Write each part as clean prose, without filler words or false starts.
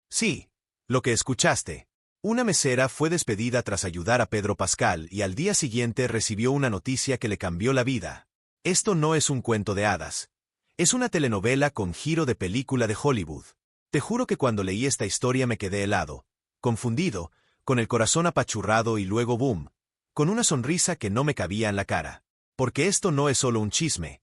Sí, lo que escuchaste. Una mesera fue despedida tras ayudar a Pedro Pascal y al día siguiente recibió una noticia que le cambió la vida. Esto no es un cuento de hadas. Es una telenovela con giro de película de Hollywood. Te juro que cuando leí esta historia me quedé helado, confundido, con el corazón apachurrado y luego boom, con una sonrisa que no me cabía en la cara. Porque esto no es solo un chisme.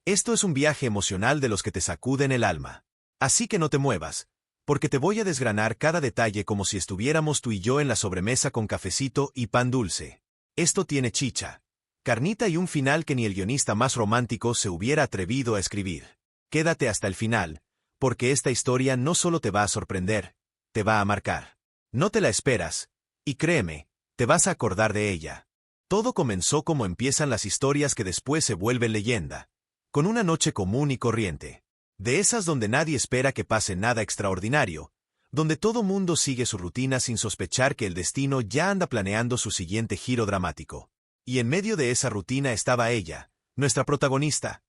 Esto es un viaje emocional de los que te sacuden el alma. Así que no te muevas, porque te voy a desgranar cada detalle como si estuviéramos tú y yo en la sobremesa con cafecito y pan dulce. Esto tiene chicha, carnita y un final que ni el guionista más romántico se hubiera atrevido a escribir. Quédate hasta el final, porque esta historia no solo te va a sorprender, te va a marcar. No te la esperas, y créeme, te vas a acordar de ella. Todo comenzó como empiezan las historias que después se vuelven leyenda, con una noche común y corriente. De esas donde nadie espera que pase nada extraordinario, donde todo mundo sigue su rutina sin sospechar que el destino ya anda planeando su siguiente giro dramático. Y en medio de esa rutina estaba ella, nuestra protagonista.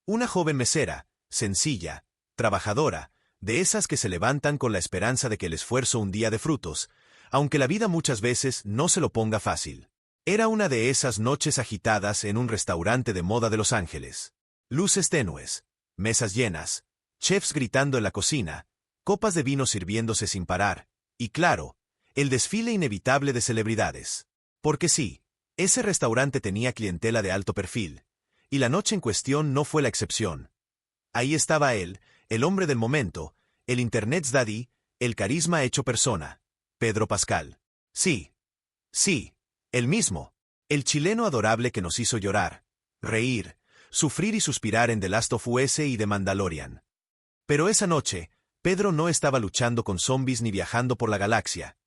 Una joven mesera, sencilla, trabajadora, de esas que se levantan con la esperanza de que el esfuerzo un día dé frutos, aunque la vida muchas veces no se lo ponga fácil. Era una de esas noches agitadas en un restaurante de moda de Los Ángeles. Luces tenues, mesas llenas, chefs gritando en la cocina, copas de vino sirviéndose sin parar, y claro, el desfile inevitable de celebridades. Porque sí, ese restaurante tenía clientela de alto perfil, y la noche en cuestión no fue la excepción. Ahí estaba él, el hombre del momento, el Internet's Daddy, el carisma hecho persona, Pedro Pascal. Sí, el mismo, el chileno adorable que nos hizo llorar, reír, sufrir y suspirar en The Last of Us y The Mandalorian. Pero esa noche, Pedro no estaba luchando con zombies ni viajando por la galaxia.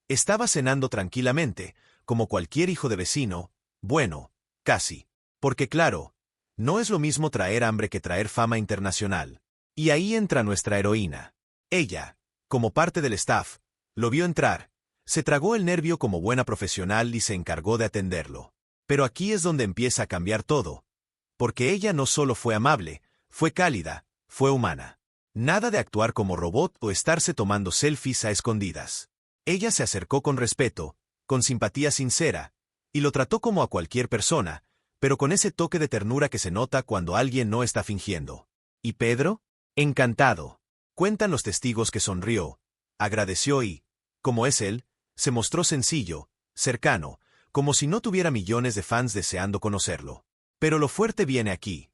Estaba cenando tranquilamente, como cualquier hijo de vecino, bueno, casi. Porque claro, no es lo mismo traer hambre que traer fama internacional. Y ahí entra nuestra heroína. Ella, como parte del staff, lo vio entrar, se tragó el nervio como buena profesional y se encargó de atenderlo. Pero aquí es donde empieza a cambiar todo. Porque ella no solo fue amable, fue cálida, fue humana. Nada de actuar como robot o estarse tomando selfies a escondidas. Ella se acercó con respeto, con simpatía sincera, y lo trató como a cualquier persona, pero con ese toque de ternura que se nota cuando alguien no está fingiendo. ¿Y Pedro? Encantado. Cuentan los testigos que sonrió, agradeció y, como es él, se mostró sencillo, cercano, como si no tuviera millones de fans deseando conocerlo. Pero lo fuerte viene aquí.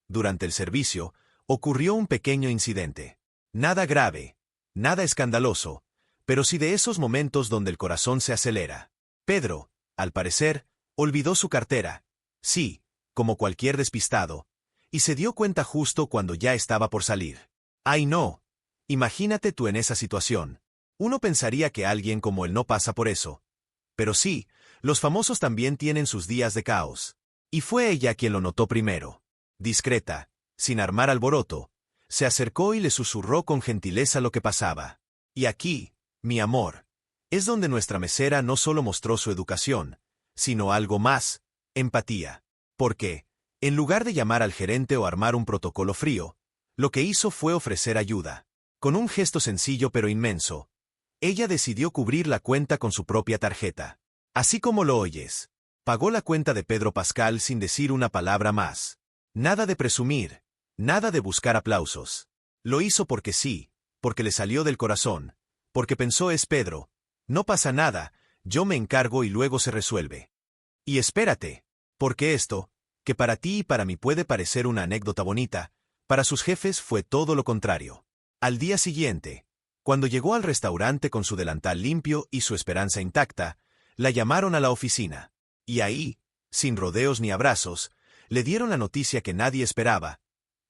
Durante el servicio, ocurrió un pequeño incidente. Nada grave, nada escandaloso, pero sí de esos momentos donde el corazón se acelera. Pedro, al parecer, olvidó su cartera. Sí, como cualquier despistado, y se dio cuenta justo cuando ya estaba por salir. ¡Ay no! Imagínate tú en esa situación. Uno pensaría que alguien como él no pasa por eso. Pero sí, los famosos también tienen sus días de caos. Y fue ella quien lo notó primero. Discreta, sin armar alboroto, se acercó y le susurró con gentileza lo que pasaba. Y aquí, mi amor, es donde nuestra mesera no solo mostró su educación, sino algo más, empatía. Porque, en lugar de llamar al gerente o armar un protocolo frío, lo que hizo fue ofrecer ayuda. Con un gesto sencillo pero inmenso, ella decidió cubrir la cuenta con su propia tarjeta. Así como lo oyes. Pagó la cuenta de Pedro Pascal sin decir una palabra más. Nada de presumir, nada de buscar aplausos. Lo hizo porque sí, porque le salió del corazón, porque pensó es Pedro, no pasa nada, yo me encargo y luego se resuelve. Y espérate, porque esto, que para ti y para mí puede parecer una anécdota bonita, para sus jefes fue todo lo contrario. Al día siguiente, cuando llegó al restaurante con su delantal limpio y su esperanza intacta, la llamaron a la oficina. Y ahí, sin rodeos ni abrazos, le dieron la noticia que nadie esperaba.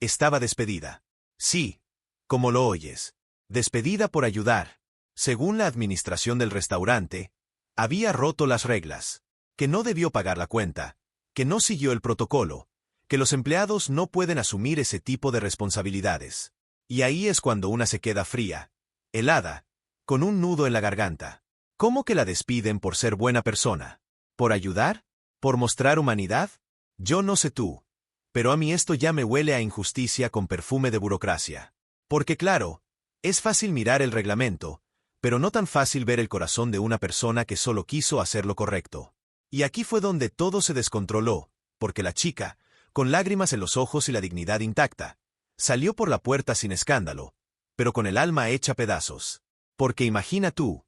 Estaba despedida. Sí, como lo oyes. Despedida por ayudar. Según la administración del restaurante, había roto las reglas. Que no debió pagar la cuenta. Que no siguió el protocolo. Que los empleados no pueden asumir ese tipo de responsabilidades. Y ahí es cuando una se queda fría, helada, con un nudo en la garganta. ¿Cómo que la despiden por ser buena persona? ¿Por ayudar? ¿Por mostrar humanidad? Yo no sé tú, pero a mí esto ya me huele a injusticia con perfume de burocracia. Porque claro, es fácil mirar el reglamento, pero no tan fácil ver el corazón de una persona que solo quiso hacer lo correcto. Y aquí fue donde todo se descontroló, porque la chica, con lágrimas en los ojos y la dignidad intacta, salió por la puerta sin escándalo, pero con el alma hecha pedazos. Porque imagina tú,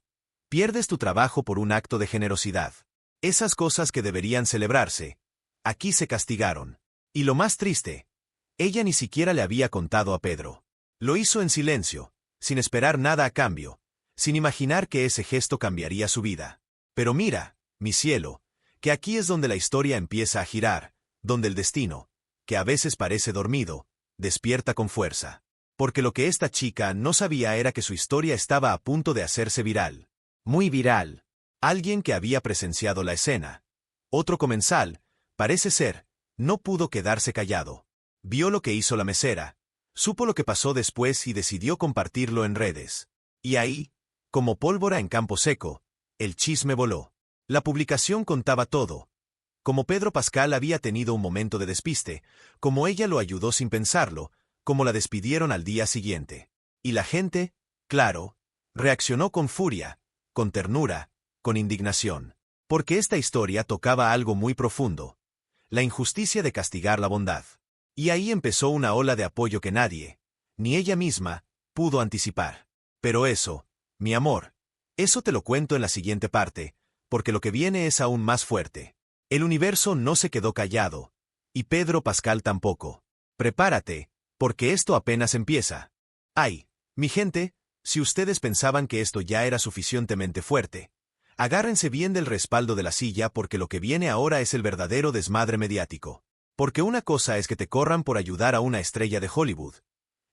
pierdes tu trabajo por un acto de generosidad. Esas cosas que deberían celebrarse, aquí se castigaron. Y lo más triste, ella ni siquiera le había contado a Pedro. Lo hizo en silencio, sin esperar nada a cambio, sin imaginar que ese gesto cambiaría su vida. Pero mira, mi cielo, que aquí es donde la historia empieza a girar, donde el destino, que a veces parece dormido, despierta con fuerza. Porque lo que esta chica no sabía era que su historia estaba a punto de hacerse viral. Muy viral. Alguien que había presenciado la escena, otro comensal, parece ser, no pudo quedarse callado. Vio lo que hizo la mesera, supo lo que pasó después y decidió compartirlo en redes. Y ahí, como pólvora en campo seco, el chisme voló. La publicación contaba todo. Como Pedro Pascal había tenido un momento de despiste, como ella lo ayudó sin pensarlo, como la despidieron al día siguiente. Y la gente, claro, reaccionó con furia, con ternura, con indignación. Porque esta historia tocaba algo muy profundo. La injusticia de castigar la bondad. Y ahí empezó una ola de apoyo que nadie, ni ella misma, pudo anticipar. Pero eso, mi amor, eso te lo cuento en la siguiente parte, porque lo que viene es aún más fuerte. El universo no se quedó callado, y Pedro Pascal tampoco. Prepárate, porque esto apenas empieza. Ay, mi gente, si ustedes pensaban que esto ya era suficientemente fuerte, agárrense bien del respaldo de la silla porque lo que viene ahora es el verdadero desmadre mediático. Porque una cosa es que te corran por ayudar a una estrella de Hollywood,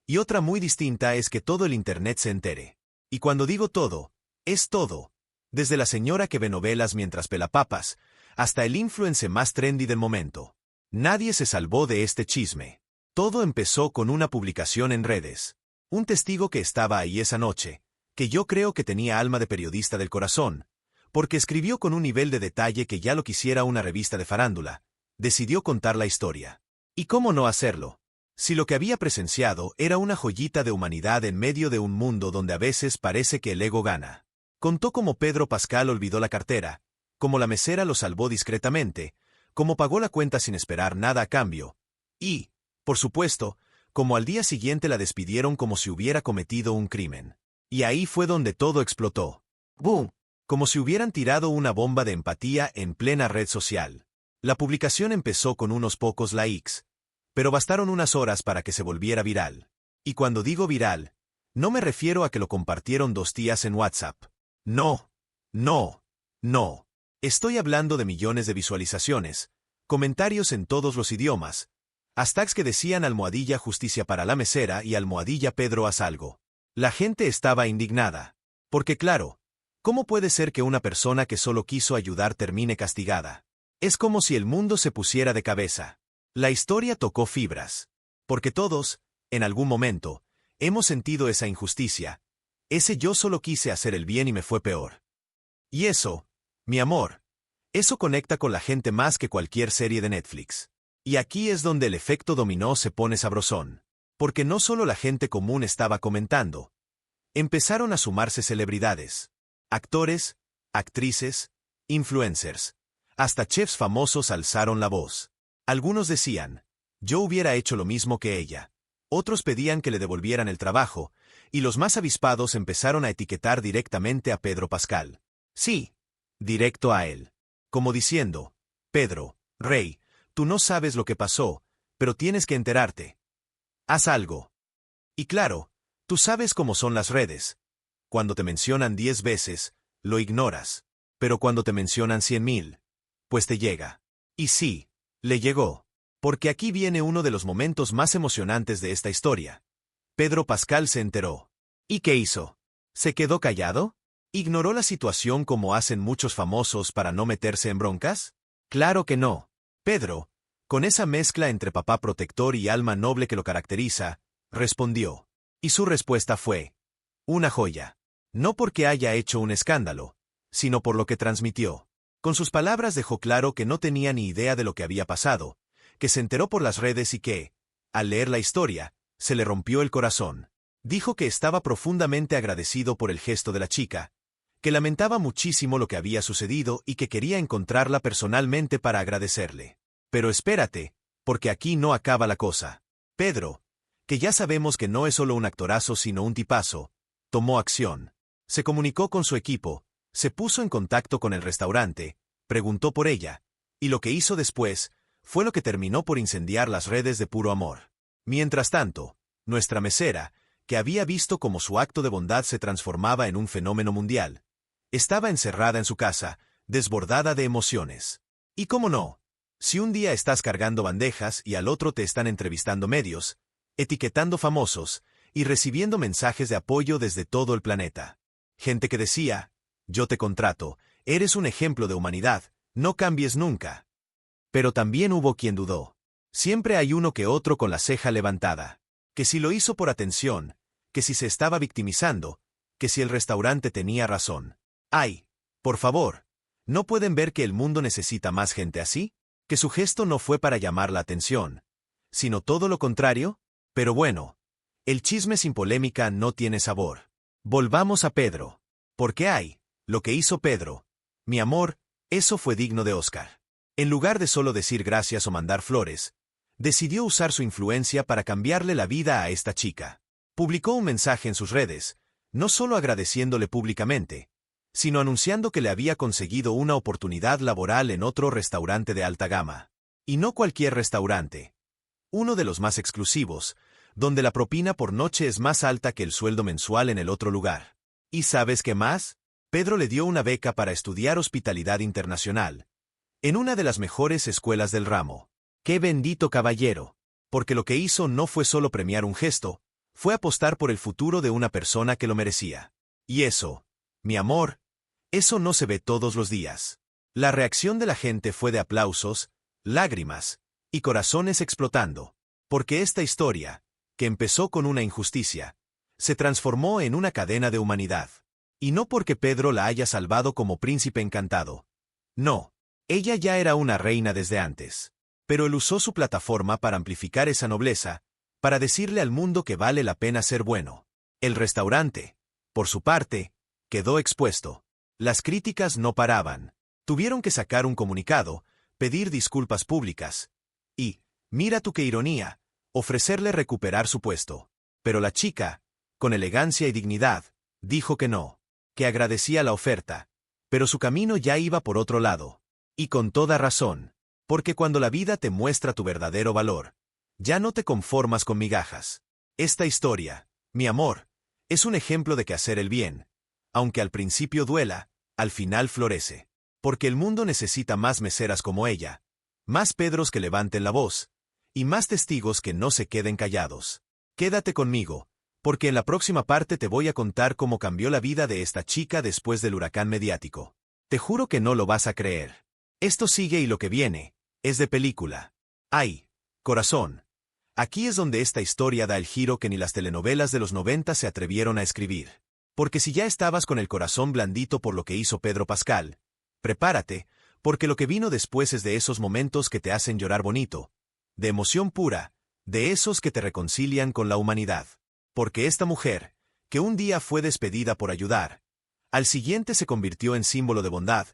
y otra muy distinta es que todo el internet se entere. Y cuando digo todo, es todo. Desde la señora que ve novelas mientras pela papas, hasta el influencer más trendy del momento. Nadie se salvó de este chisme. Todo empezó con una publicación en redes. Un testigo que estaba ahí esa noche, que yo creo que tenía alma de periodista del corazón, porque escribió con un nivel de detalle que ya lo quisiera una revista de farándula, decidió contar la historia. ¿Y cómo no hacerlo? Si lo que había presenciado era una joyita de humanidad en medio de un mundo donde a veces parece que el ego gana. Contó cómo Pedro Pascal olvidó la cartera, cómo la mesera lo salvó discretamente, cómo pagó la cuenta sin esperar nada a cambio, y, por supuesto, cómo al día siguiente la despidieron como si hubiera cometido un crimen. Y ahí fue donde todo explotó. ¡Boom! Como si hubieran tirado una bomba de empatía en plena red social. La publicación empezó con unos pocos likes, pero bastaron unas horas para que se volviera viral. Y cuando digo viral, no me refiero a que lo compartieron 2 tías en WhatsApp. No, no, no. Estoy hablando de millones de visualizaciones, comentarios en todos los idiomas, hashtags que decían almohadilla justicia para la mesera y almohadilla Pedro haz algo. La gente estaba indignada. Porque claro, ¿cómo puede ser que una persona que solo quiso ayudar termine castigada? Es como si el mundo se pusiera de cabeza. La historia tocó fibras. Porque todos, en algún momento, hemos sentido esa injusticia. Ese yo solo quise hacer el bien y me fue peor. Y eso, mi amor, eso conecta con la gente más que cualquier serie de Netflix. Y aquí es donde el efecto dominó se pone sabrosón. Porque no solo la gente común estaba comentando. Empezaron a sumarse celebridades. Actores, actrices, influencers. Hasta chefs famosos alzaron la voz. Algunos decían, yo hubiera hecho lo mismo que ella. Otros pedían que le devolvieran el trabajo, y los más avispados empezaron a etiquetar directamente a Pedro Pascal. Sí, directo a él. Como diciendo, Pedro, rey, tú no sabes lo que pasó, pero tienes que enterarte. Haz algo. Y claro, tú sabes cómo son las redes. Cuando te mencionan 10 veces, lo ignoras. Pero cuando te mencionan 100.000, pues te llega. Y sí, le llegó. Porque aquí viene uno de los momentos más emocionantes de esta historia. Pedro Pascal se enteró. ¿Y qué hizo? ¿Se quedó callado? ¿Ignoró la situación como hacen muchos famosos para no meterse en broncas? Claro que no. Pedro, con esa mezcla entre papá protector y alma noble que lo caracteriza, respondió. Y su respuesta fue: una joya. No porque haya hecho un escándalo, sino por lo que transmitió. Con sus palabras dejó claro que no tenía ni idea de lo que había pasado, que se enteró por las redes y que, al leer la historia, se le rompió el corazón. Dijo que estaba profundamente agradecido por el gesto de la chica, que lamentaba muchísimo lo que había sucedido y que quería encontrarla personalmente para agradecerle. Pero espérate, porque aquí no acaba la cosa. Pedro, que ya sabemos que no es solo un actorazo sino un tipazo, tomó acción. Se comunicó con su equipo, se puso en contacto con el restaurante, preguntó por ella, y lo que hizo después fue lo que terminó por incendiar las redes de puro amor. Mientras tanto, nuestra mesera, que había visto cómo su acto de bondad se transformaba en un fenómeno mundial, estaba encerrada en su casa, desbordada de emociones. Y cómo no, si un día estás cargando bandejas y al otro te están entrevistando medios, etiquetando famosos y recibiendo mensajes de apoyo desde todo el planeta. Gente que decía, yo te contrato, eres un ejemplo de humanidad, no cambies nunca. Pero también hubo quien dudó. Siempre hay uno que otro con la ceja levantada. Que si lo hizo por atención, que si se estaba victimizando, que si el restaurante tenía razón. ¡Ay! Por favor, ¿no pueden ver que el mundo necesita más gente así? ¿Que su gesto no fue para llamar la atención, sino todo lo contrario? Pero bueno, el chisme sin polémica no tiene sabor. Volvamos a Pedro. Porque lo que hizo Pedro, mi amor, eso fue digno de Oscar. En lugar de solo decir gracias o mandar flores, decidió usar su influencia para cambiarle la vida a esta chica. Publicó un mensaje en sus redes, no solo agradeciéndole públicamente, sino anunciando que le había conseguido una oportunidad laboral en otro restaurante de alta gama. Y no cualquier restaurante. Uno de los más exclusivos, donde la propina por noche es más alta que el sueldo mensual en el otro lugar. ¿Y sabes qué más? Pedro le dio una beca para estudiar hospitalidad internacional, en una de las mejores escuelas del ramo. ¡Qué bendito caballero! Porque lo que hizo no fue solo premiar un gesto, fue apostar por el futuro de una persona que lo merecía. Y eso, mi amor, eso no se ve todos los días. La reacción de la gente fue de aplausos, lágrimas y corazones explotando. Porque esta historia, que empezó con una injusticia, se transformó en una cadena de humanidad. Y no porque Pedro la haya salvado como príncipe encantado. No, ella ya era una reina desde antes. Pero él usó su plataforma para amplificar esa nobleza, para decirle al mundo que vale la pena ser bueno. El restaurante, por su parte, quedó expuesto. Las críticas no paraban. Tuvieron que sacar un comunicado, pedir disculpas públicas. Y, mira tú qué ironía, ofrecerle recuperar su puesto. Pero la chica, con elegancia y dignidad, dijo que no, que agradecía la oferta, pero su camino ya iba por otro lado. Y con toda razón. Porque cuando la vida te muestra tu verdadero valor, ya no te conformas con migajas. Esta historia, mi amor, es un ejemplo de que hacer el bien, aunque al principio duela, al final florece. Porque el mundo necesita más meseras como ella, más Pedros que levanten la voz, y más testigos que no se queden callados. Quédate conmigo, porque en la próxima parte te voy a contar cómo cambió la vida de esta chica después del huracán mediático. Te juro que no lo vas a creer. Esto sigue y lo que viene es de película. ¡Ay, corazón! Aquí es donde esta historia da el giro que ni las telenovelas de los 90 se atrevieron a escribir. Porque si ya estabas con el corazón blandito por lo que hizo Pedro Pascal, prepárate, porque lo que vino después es de esos momentos que te hacen llorar bonito, de emoción pura, de esos que te reconcilian con la humanidad. Porque esta mujer, que un día fue despedida por ayudar, al siguiente se convirtió en símbolo de bondad,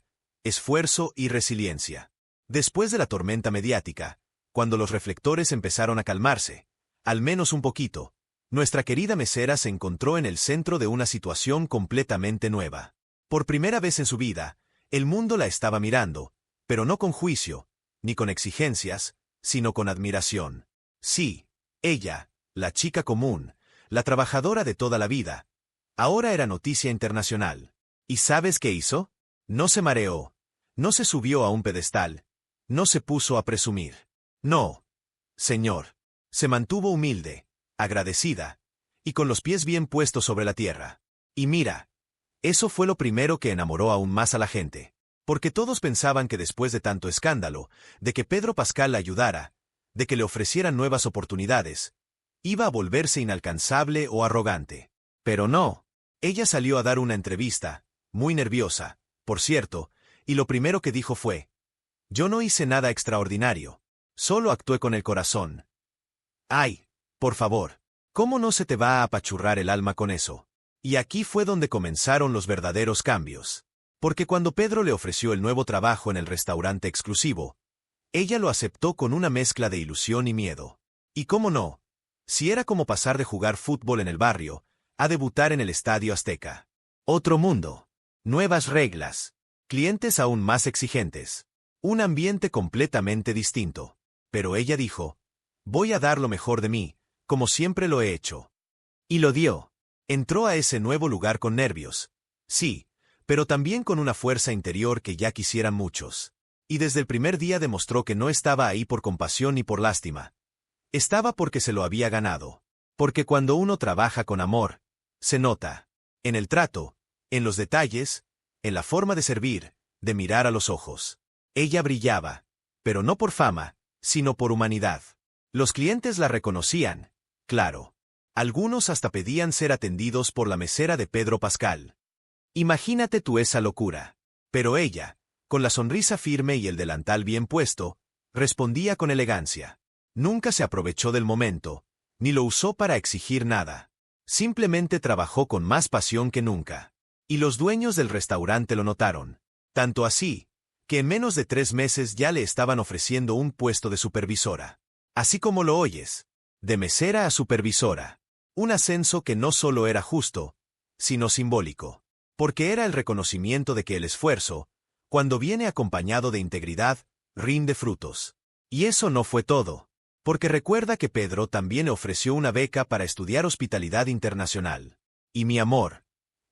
esfuerzo y resiliencia. Después de la tormenta mediática, cuando los reflectores empezaron a calmarse, al menos un poquito, nuestra querida mesera se encontró en el centro de una situación completamente nueva. Por primera vez en su vida, el mundo la estaba mirando, pero no con juicio, ni con exigencias, sino con admiración. Sí, ella, la chica común, la trabajadora de toda la vida, ahora era noticia internacional. ¿Y sabes qué hizo? No se mareó, no se subió a un pedestal, no se puso a presumir. No, señor. Se mantuvo humilde, agradecida, y con los pies bien puestos sobre la tierra. Y mira, eso fue lo primero que enamoró aún más a la gente. Porque todos pensaban que después de tanto escándalo, de que Pedro Pascal la ayudara, de que le ofrecieran nuevas oportunidades, iba a volverse inalcanzable o arrogante. Pero no. Ella salió a dar una entrevista, muy nerviosa, por cierto, y lo primero que dijo fue: yo no hice nada extraordinario, solo actué con el corazón. Ay, por favor, ¿Cómo no se te va a apachurrar el alma con eso? Y aquí fue donde comenzaron los verdaderos cambios. Porque cuando Pedro le ofreció el nuevo trabajo en el restaurante exclusivo, ella lo aceptó con una mezcla de ilusión y miedo. Y cómo no, si era como pasar de jugar fútbol en el barrio a debutar en el Estadio Azteca. Otro mundo, nuevas reglas, clientes aún más exigentes, un ambiente completamente distinto. Pero ella dijo, voy a dar lo mejor de mí, como siempre lo he hecho. Y lo dio. Entró a ese nuevo lugar con nervios. Sí, pero también con una fuerza interior que ya quisieran muchos. Y desde el primer día demostró que no estaba ahí por compasión ni por lástima. Estaba porque se lo había ganado. Porque cuando uno trabaja con amor, se nota. En el trato, en los detalles, en la forma de servir, de mirar a los ojos. Ella brillaba, pero no por fama, sino por humanidad. Los clientes la reconocían, claro. Algunos hasta pedían ser atendidos por la mesera de Pedro Pascal. Imagínate tú esa locura. Pero ella, con la sonrisa firme y el delantal bien puesto, respondía con elegancia. Nunca se aprovechó del momento, ni lo usó para exigir nada. Simplemente trabajó con más pasión que nunca. Y los dueños del restaurante lo notaron. Tanto así, que en menos de 3 meses ya le estaban ofreciendo un puesto de supervisora. Así como lo oyes, de mesera a supervisora. Un ascenso que no solo era justo, sino simbólico. Porque era el reconocimiento de que el esfuerzo, cuando viene acompañado de integridad, rinde frutos. Y eso no fue todo. Porque recuerda que Pedro también le ofreció una beca para estudiar hospitalidad internacional. Y mi amor,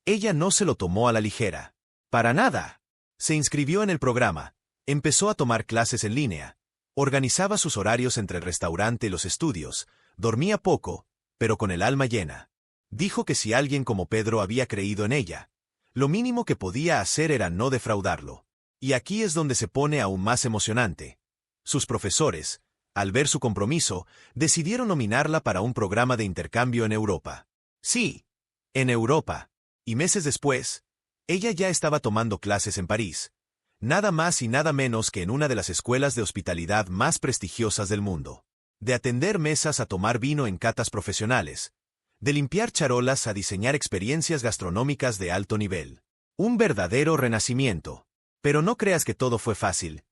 ella no se lo tomó a la ligera. Para nada. Se inscribió en el programa, empezó a tomar clases en línea, organizaba sus horarios entre el restaurante y los estudios, dormía poco, pero con el alma llena. Dijo que si alguien como Pedro había creído en ella, lo mínimo que podía hacer era no defraudarlo. Y aquí es donde se pone aún más emocionante. Sus profesores, al ver su compromiso, decidieron nominarla para un programa de intercambio en Europa. Sí, en Europa. Y meses después, ella ya estaba tomando clases en París. Nada más y nada menos que en una de las escuelas de hospitalidad más prestigiosas del mundo. De atender mesas a tomar vino en catas profesionales. De limpiar charolas a diseñar experiencias gastronómicas de alto nivel. Un verdadero renacimiento. Pero no creas que todo fue fácil.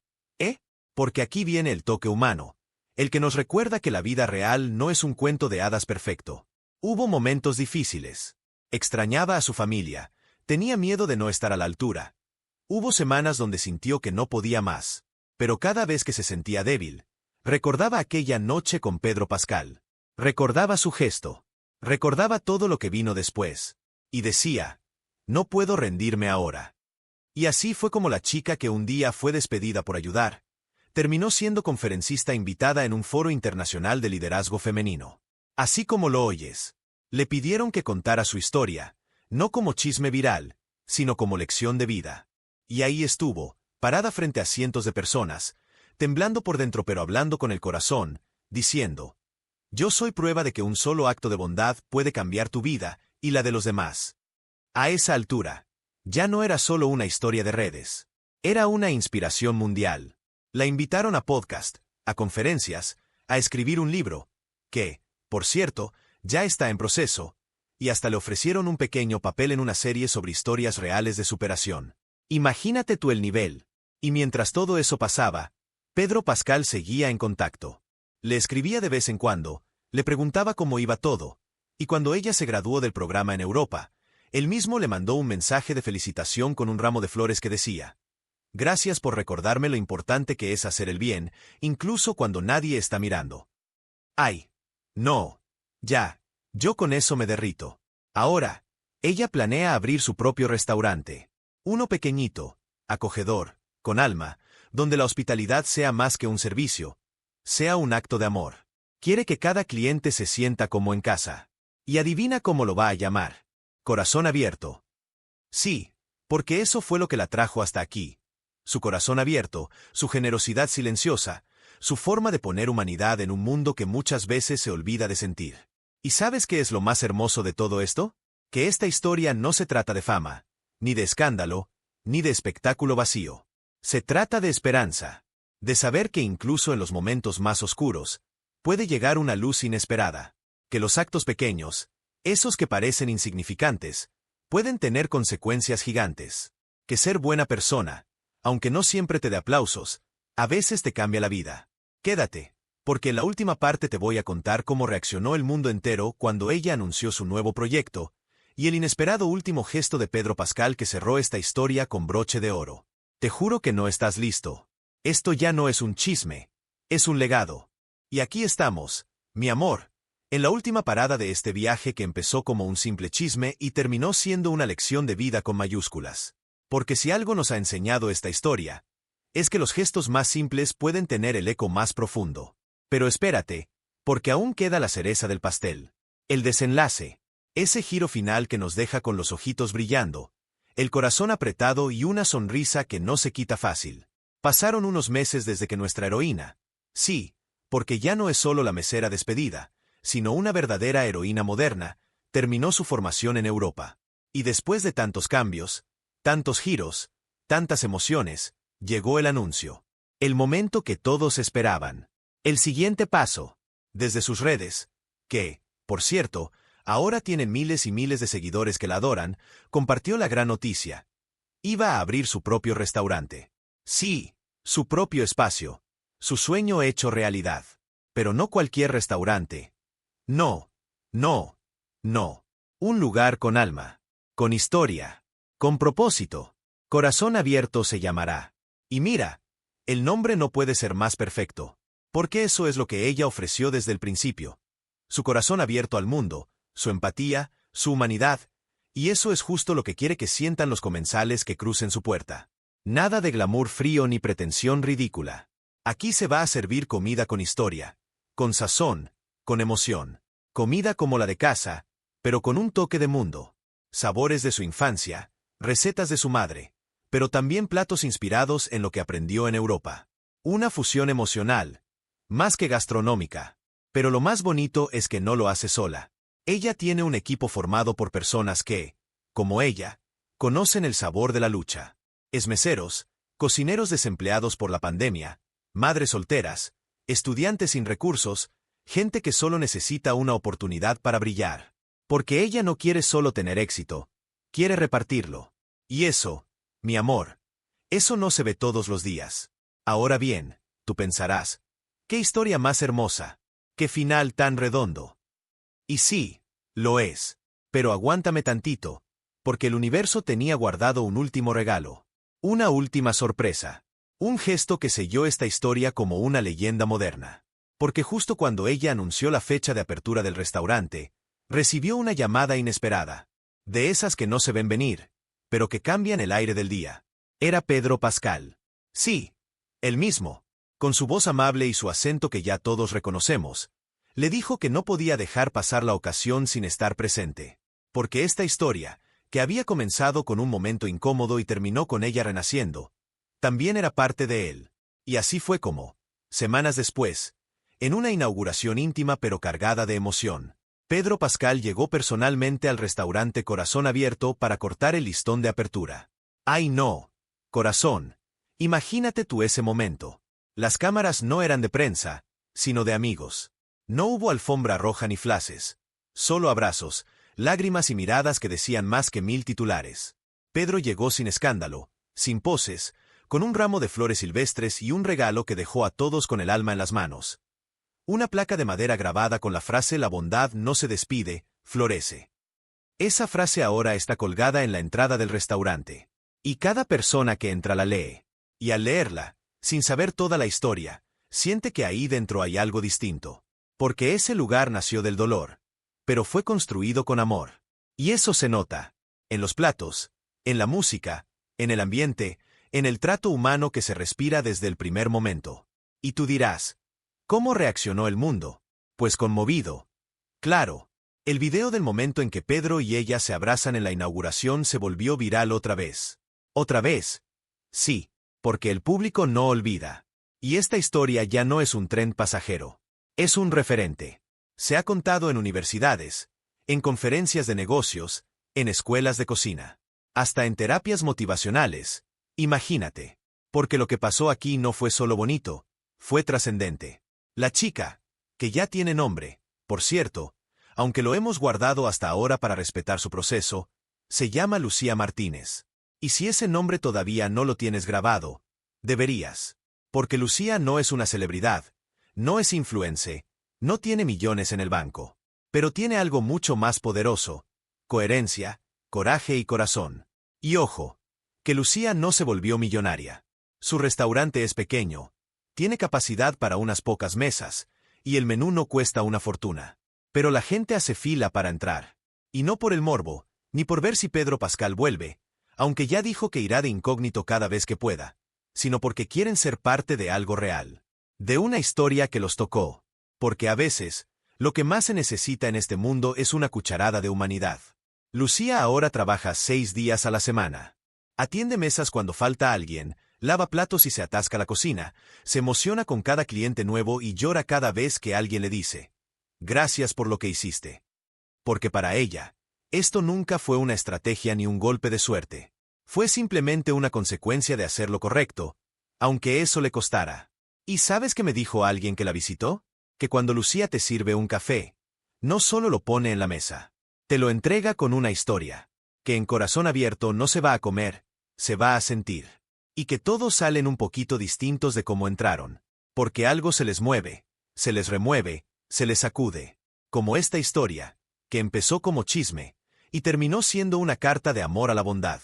Porque aquí viene el toque humano. El que nos recuerda que la vida real no es un cuento de hadas perfecto. Hubo momentos difíciles. Extrañaba a su familia. Tenía miedo de no estar a la altura. Hubo semanas donde sintió que no podía más. Pero cada vez que se sentía débil, recordaba aquella noche con Pedro Pascal. Recordaba su gesto. Recordaba todo lo que vino después. Y decía, no puedo rendirme ahora. Y así fue como la chica que un día fue despedida por ayudar, terminó siendo conferencista invitada en un foro internacional de liderazgo femenino. Así como lo oyes. Le pidieron que contara su historia, no como chisme viral, sino como lección de vida. Y ahí estuvo, parada frente a cientos de personas, temblando por dentro pero hablando con el corazón, diciendo, yo soy prueba de que un solo acto de bondad puede cambiar tu vida y la de los demás. A esa altura, ya no era solo una historia de redes. Era una inspiración mundial. La invitaron a podcast, a conferencias, a escribir un libro, que, por cierto, ya está en proceso, y hasta le ofrecieron un pequeño papel en una serie sobre historias reales de superación. Imagínate tú el nivel. Y mientras todo eso pasaba, Pedro Pascal seguía en contacto. Le escribía de vez en cuando, le preguntaba cómo iba todo, y cuando ella se graduó del programa en Europa, él mismo le mandó un mensaje de felicitación con un ramo de flores que decía, gracias por recordarme lo importante que es hacer el bien, incluso cuando nadie está mirando. Ay, no, ya, yo con eso me derrito. Ahora, ella planea abrir su propio restaurante. Uno pequeñito, acogedor, con alma, donde la hospitalidad sea más que un servicio, sea un acto de amor. Quiere que cada cliente se sienta como en casa. Y adivina cómo lo va a llamar. Corazón abierto. Sí, porque eso fue lo que la trajo hasta aquí. Su corazón abierto, su generosidad silenciosa, su forma de poner humanidad en un mundo que muchas veces se olvida de sentir. ¿Y sabes qué es lo más hermoso de todo esto? Que esta historia no se trata de fama, ni de escándalo, ni de espectáculo vacío. Se trata de esperanza. De saber que incluso en los momentos más oscuros, puede llegar una luz inesperada. que los actos pequeños, esos que parecen insignificantes, pueden tener consecuencias gigantes. Que ser buena persona, aunque no siempre te dé aplausos, a veces te cambia la vida. Quédate, porque en la última parte te voy a contar cómo reaccionó el mundo entero cuando ella anunció su nuevo proyecto, y el inesperado último gesto de Pedro Pascal que cerró esta historia con broche de oro. Te juro que no estás listo. Esto ya no es un chisme, es un legado. Y aquí estamos, mi amor, en la última parada de este viaje que empezó como un simple chisme y terminó siendo una lección de vida con mayúsculas. Porque si algo nos ha enseñado esta historia, es que los gestos más simples pueden tener el eco más profundo. Pero espérate, porque aún queda la cereza del pastel. El desenlace, ese giro final que nos deja con los ojitos brillando, el corazón apretado y una sonrisa que no se quita fácil. Pasaron unos meses desde que nuestra heroína, sí, porque ya no es solo la mesera despedida, sino una verdadera heroína moderna, terminó su formación en Europa. Y después de tantos cambios, tantos giros, tantas emociones, llegó el anuncio. El momento que todos esperaban. El siguiente paso. Desde sus redes, que, por cierto, ahora tiene miles y miles de seguidores que la adoran, compartió la gran noticia. Iba a abrir su propio restaurante. Sí, su propio espacio. Su sueño hecho realidad. Pero no cualquier restaurante. No, no, no. Un lugar con alma, con historia, con propósito. Corazón Abierto se llamará. Y mira, el nombre no puede ser más perfecto, porque eso es lo que ella ofreció desde el principio. Su corazón abierto al mundo, su empatía, su humanidad, y eso es justo lo que quiere que sientan los comensales que crucen su puerta. Nada de glamour frío ni pretensión ridícula. Aquí se va a servir comida con historia, con sazón, con emoción. Comida como la de casa, pero con un toque de mundo. Sabores de su infancia, recetas de su madre, pero también platos inspirados en lo que aprendió en Europa. Una fusión emocional, más que gastronómica. Pero lo más bonito es que no lo hace sola. Ella tiene un equipo formado por personas que, como ella, conocen el sabor de la lucha. Es meseros, cocineros desempleados por la pandemia, madres solteras, estudiantes sin recursos, gente que solo necesita una oportunidad para brillar. Porque ella no quiere solo tener éxito, quiere repartirlo. Y eso, mi amor, eso no se ve todos los días. Ahora bien, tú pensarás, ¿qué historia más hermosa? ¿Qué final tan redondo? Y sí, lo es. Pero aguántame tantito, porque el universo tenía guardado un último regalo. Una última sorpresa. Un gesto que selló esta historia como una leyenda moderna. Porque justo cuando ella anunció la fecha de apertura del restaurante, recibió una llamada inesperada. De esas que no se ven venir, pero que cambian el aire del día. Era Pedro Pascal. Sí, él mismo, con su voz amable y su acento que ya todos reconocemos, le dijo que no podía dejar pasar la ocasión sin estar presente. Porque esta historia, que había comenzado con un momento incómodo y terminó con ella renaciendo, también era parte de él. Y así fue como, semanas después, en una inauguración íntima pero cargada de emoción, Pedro Pascal llegó personalmente al restaurante Corazón Abierto para cortar el listón de apertura. ¡Ay no! Corazón, imagínate tú ese momento. Las cámaras no eran de prensa, sino de amigos. No hubo alfombra roja ni flashes. Solo abrazos, lágrimas y miradas que decían más que 1000 titulares. Pedro llegó sin escándalo, sin poses, con un ramo de flores silvestres y un regalo que dejó a todos con el alma en las manos. Una placa de madera grabada con la frase «La bondad no se despide, florece». Esa frase ahora está colgada en la entrada del restaurante. Y cada persona que entra la lee. Y al leerla, sin saber toda la historia, siente que ahí dentro hay algo distinto. Porque ese lugar nació del dolor, pero fue construido con amor. Y eso se nota. En los platos, en la música, en el ambiente, en el trato humano que se respira desde el primer momento. Y tú dirás, ¿cómo reaccionó el mundo? Pues conmovido. Claro, el video del momento en que Pedro y ella se abrazan en la inauguración se volvió viral otra vez. ¿Otra vez? Sí, porque el público no olvida. Y esta historia ya no es un tren pasajero. Es un referente. Se ha contado en universidades, en conferencias de negocios, en escuelas de cocina, hasta en terapias motivacionales. Imagínate. Porque lo que pasó aquí no fue solo bonito, fue trascendente. La chica, que ya tiene nombre, por cierto, aunque lo hemos guardado hasta ahora para respetar su proceso, se llama Lucía Martínez. Y si ese nombre todavía no lo tienes grabado, deberías. Porque Lucía no es una celebridad, no es influencer, no tiene millones en el banco. Pero tiene algo mucho más poderoso: coherencia, coraje y corazón. Y ojo, que Lucía no se volvió millonaria. Su restaurante es pequeño, tiene capacidad para unas pocas mesas, y el menú no cuesta una fortuna. Pero la gente hace fila para entrar. Y no por el morbo, ni por ver si Pedro Pascal vuelve, aunque ya dijo que irá de incógnito cada vez que pueda, sino porque quieren ser parte de algo real. De una historia que los tocó. Porque a veces, lo que más se necesita en este mundo es una cucharada de humanidad. Lucía ahora trabaja 6 días a la semana. Atiende mesas cuando falta alguien, lava platos y se atasca la cocina, se emociona con cada cliente nuevo y llora cada vez que alguien le dice: gracias por lo que hiciste. Porque para ella, esto nunca fue una estrategia ni un golpe de suerte. Fue simplemente una consecuencia de hacer lo correcto, aunque eso le costara. ¿Y sabes qué me dijo alguien que la visitó? Que cuando Lucía te sirve un café, no solo lo pone en la mesa, te lo entrega con una historia. Que en corazón abierto no se va a comer, se va a sentir. Y que todos salen un poquito distintos de cómo entraron. Porque algo se les mueve, se les remueve, se les sacude. Como esta historia, que empezó como chisme, y terminó siendo una carta de amor a la bondad.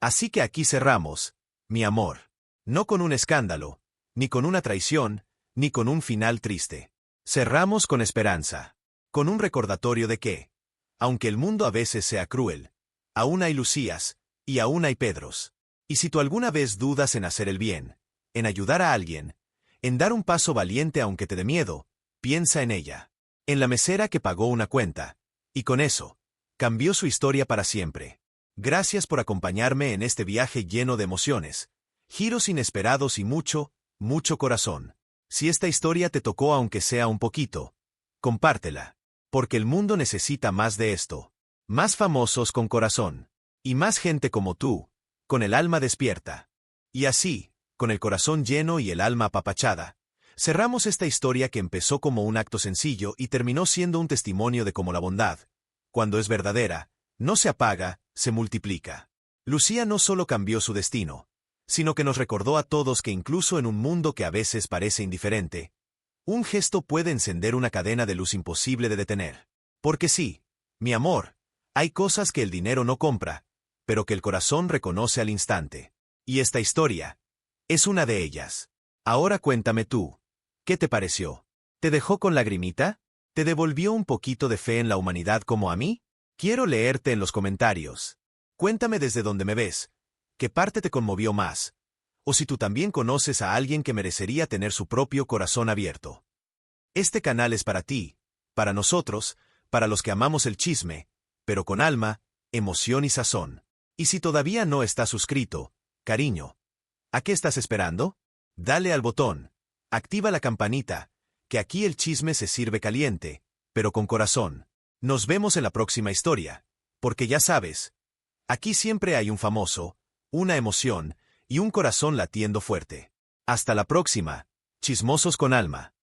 Así que aquí cerramos, mi amor. No con un escándalo, ni con una traición, ni con un final triste. Cerramos con esperanza. Con un recordatorio de que, aunque el mundo a veces sea cruel, aún hay Lucías, y aún hay Pedros. Y si tú alguna vez dudas en hacer el bien, en ayudar a alguien, en dar un paso valiente aunque te dé miedo, piensa en ella. En la mesera que pagó una cuenta, y con eso, cambió su historia para siempre. Gracias por acompañarme en este viaje lleno de emociones, giros inesperados y mucho, mucho corazón. Si esta historia te tocó aunque sea un poquito, compártela. Porque el mundo necesita más de esto. Más famosos con corazón. Y más gente como tú, con el alma despierta. Y así, con el corazón lleno y el alma apapachada, cerramos esta historia que empezó como un acto sencillo y terminó siendo un testimonio de cómo la bondad, cuando es verdadera, no se apaga, se multiplica. Lucía no solo cambió su destino, sino que nos recordó a todos que incluso en un mundo que a veces parece indiferente, un gesto puede encender una cadena de luz imposible de detener. Porque sí, mi amor, hay cosas que el dinero no compra, pero que el corazón reconoce al instante. Y esta historia es una de ellas. Ahora cuéntame tú, ¿qué te pareció? ¿Te dejó con lagrimita? ¿Te devolvió un poquito de fe en la humanidad como a mí? Quiero leerte en los comentarios. Cuéntame desde donde me ves, ¿qué parte te conmovió más? O si tú también conoces a alguien que merecería tener su propio corazón abierto. Este canal es para ti, para nosotros, para los que amamos el chisme, pero con alma, emoción y sazón. Y si todavía no estás suscrito, cariño, ¿a qué estás esperando? Dale al botón, activa la campanita, que aquí el chisme se sirve caliente, pero con corazón. Nos vemos en la próxima historia, porque ya sabes, aquí siempre hay un famoso, una emoción, y un corazón latiendo fuerte. Hasta la próxima, chismosos con alma.